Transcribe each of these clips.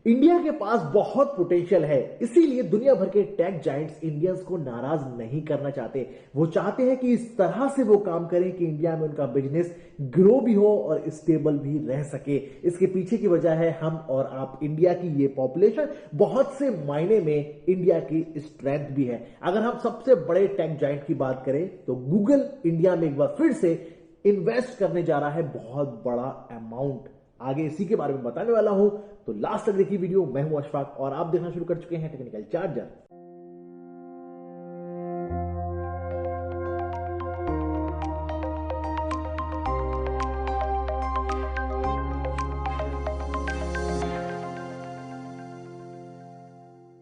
India के पास बहुत potential है, इसीलिए दुनिया भर के टेक जायंट्स इंडियंस को नाराज नहीं करना चाहते। वो चाहते हैं कि इस तरह से वो काम करें कि इंडिया में उनका बिजनेस ग्रो भी हो और स्टेबल भी रह सके। इसके पीछे की वजह है हम और आप, इंडिया की ये पॉपुलेशन बहुत से मायने में इंडिया की स्ट्रेंथ भी है। अगर हम सबसे बड़े टेक जायंट की बात करें तो गूगल इंडिया में एक बार फिर से इन्वेस्ट करने जा रहा है बहुत बड़ा अमाउंट। आगे इसी के बारे में बताने वाला हूं, तो लास्ट तक देखिए वीडियो। मैं हूं अशफाक और आप देखना शुरू कर चुके हैं टेक्निकल चार्जर।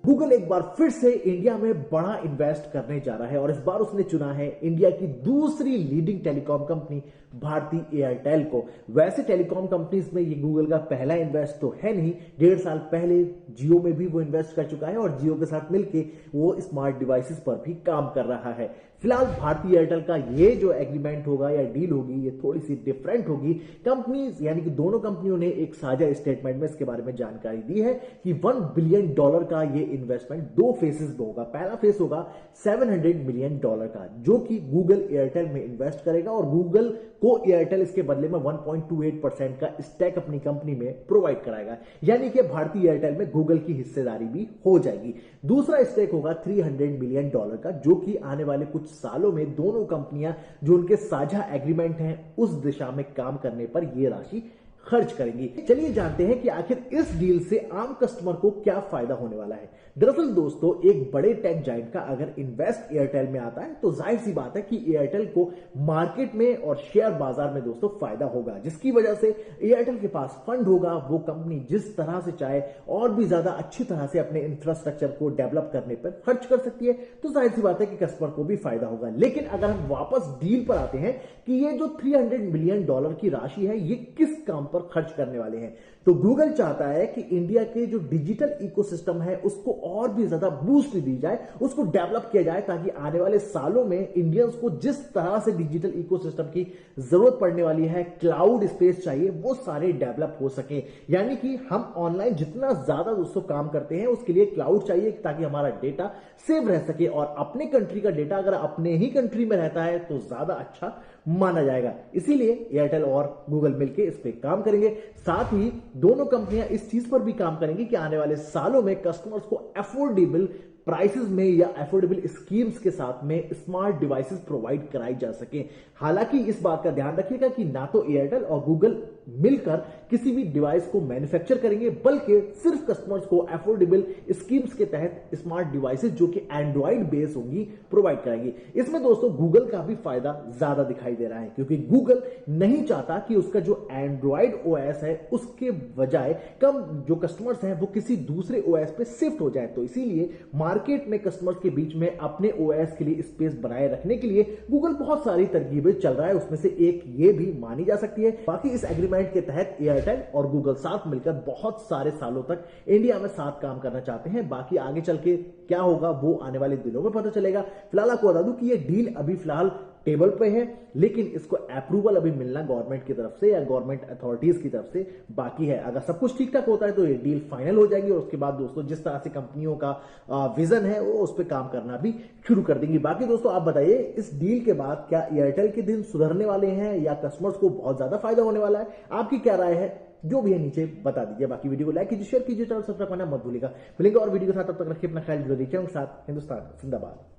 गूगल एक बार फिर से इंडिया में बड़ा इन्वेस्ट करने जा रहा है और इस बार उसने चुना है इंडिया की दूसरी leading telecom company Bharti Airtel को। वैसे टेलीकॉम कंपनीज में ये गूगल का पहला इन्वेस्ट तो है नहीं, 1.5 साल पहले जियो में भी वो इन्वेस्ट कर चुका है और जियो के साथ मिलकर वो स्मार्ट डिवाइसेस पर भी काम कर रहा है। फिलहाल भारती एयरटेल का ये जो एग्रीमेंट होगा या डील होगी ये थोड़ी सी डिफरेंट होगी। कंपनीज यानी कि दोनों कंपनियों ने एक साझा स्टेटमेंट में इसके बारे में जानकारी दी है कि $1 बिलियन का ये इन्वेस्टमेंट 2 फेसेस में होगा। पहला फेस होगा $700 मिलियन का, जो कि गूगल एयरटेल में इन्वेस्ट करेगा और गूगल को एयरटेल इसके बदले में 1.28% का स्टैक अपनी कंपनी में प्रोवाइड कराएगा, यानी कि भारतीय एयरटेल में गूगल की हिस्सेदारी भी हो जाएगी। दूसरा स्टैक होगा $300 मिलियन का, जो कि आने वाले कुछ सालों में दोनों कंपनियां जो उनके साझा एग्रीमेंट हैं उस दिशा में काम करने पर यह राशि खर्च करेंगी। चलिए जानते हैं कि आखिर इस डील से आम कस्टमर को क्या फायदा होने वाला है। दरअसल दोस्तों, एक बड़े टेक जायंट का अगर इन्वेस्ट एयरटेल में आता है तो जाहिर सी बात है कि एयरटेल को मार्केट में और शेयर बाजार में दोस्तों फायदा होगा, जिसकी वजह से एयरटेल के पास फंड होगा। वो कंपनी जिस तरह से चाहे और भी ज्यादा अच्छी तरह से अपने इंफ्रास्ट्रक्चर को डेवलप करने पर खर्च कर सकती है, तो जाहिर सी बात है कि कस्टमर को भी फायदा होगा। लेकिन अगर हम वापस डील पर आते हैं कि ये जो $300 मिलियन की राशि है ये किस काम पर खर्च करने वाले हैं, तो गूगल चाहता है कि इंडिया के जो डिजिटल इकोसिस्टम है उसको और भी ज्यादा बूस्ट दी जाए, उसको डेवलप किया जाए, ताकि आने वाले सालों में इंडियंस को जिस तरह से डिजिटल इकोसिस्टम की जरूरत पड़ने वाली है, क्लाउड स्पेस चाहिए, वो सारे डेवलप हो सके। यानी कि हम ऑनलाइन जितना ज्यादा दोस्तों काम करते हैं उसके लिए क्लाउड चाहिए ताकि हमारा डेटा सेव रह सके, और अपने कंट्री का डेटा अगर अपने ही कंट्री में रहता है तो ज्यादा अच्छा माना जाएगा। इसीलिए एयरटेल और गूगल मिलकर इस पे काम करेंगे। साथ ही दोनों कंपनियां इस चीज पर भी काम करेंगी कि आने वाले सालों में कस्टमर्स को अफोर्डेबल प्राइसेस में या अफोर्डेबल स्कीम्स के साथ में स्मार्ट डिवाइसेस प्रोवाइड कराई जा सके। हालांकि इस बात का ध्यान रखिएगा कि ना तो एयरटेल और गूगल मिलकर किसी भी डिवाइस को मैन्युफैक्चर करेंगे, बल्कि सिर्फ कस्टमर्स को अफोर्डेबल स्कीम्स के तहत स्मार्ट डिवाइसेस जो कि एंड्रॉइड बेस होंगी प्रोवाइड कराएंगी। इसमें दोस्तों गूगल का भी फायदा ज्यादा दिखाई दे रहा है, क्योंकि गूगल नहीं चाहता कि उसका जो एंड्रॉइड ओएस है उसके बजाय कम जो कस्टमर्स हैं वो किसी दूसरे ओएस पे शिफ्ट हो जाए। तो इसीलिए मार्केट में कस्टमर्स के बीच में अपने ओएस के लिए स्पेस बनाए रखने के लिए गूगल बहुत सारी तरकीबें चल रहा है, उसमें से एक ये भी मानी जा सकती है। बाकी इस एग्रीमेंट के तहत एयरटेल और गूगल साथ मिलकर बहुत सारे सालों तक इंडिया में साथ काम करना चाहते हैं। बाकी आगे चल के क्या होगा वो आने वाले दिनों में पता चलेगा। फिलहाल आपको बता दूं कि ये डील अभी फिलहाल टेबल पे है, लेकिन इसको अप्रूवल अभी मिलना गवर्नमेंट की तरफ से या गवर्नमेंट अथॉरिटीज की तरफ से बाकी है। अगर सब कुछ ठीक ठाक होता है तो ये डील फाइनल हो जाएगी और उसके बाद दोस्तों जिस तरह से कंपनियों का विजन है वो उस पर काम करना भी शुरू कर देंगी। बाकी दोस्तों आप बताइए, इस डील के बाद क्या एयरटेल के दिन सुधरने वाले हैं या कस्टमर्स को बहुत ज्यादा फायदा होने वाला है? आपकी क्या राय है जो भी है नीचे बता दीजिए। बाकी वीडियो को लाइक कीजिए, शेयर कीजिए, चैनल सब्सक्राइब करना मत भूलिएगा। मिलेंगे और वीडियो के साथ, तब तक रखिए अपना ख्याल। जुड़े रहिए के साथ। हिंदुस्तान जिंदाबाद।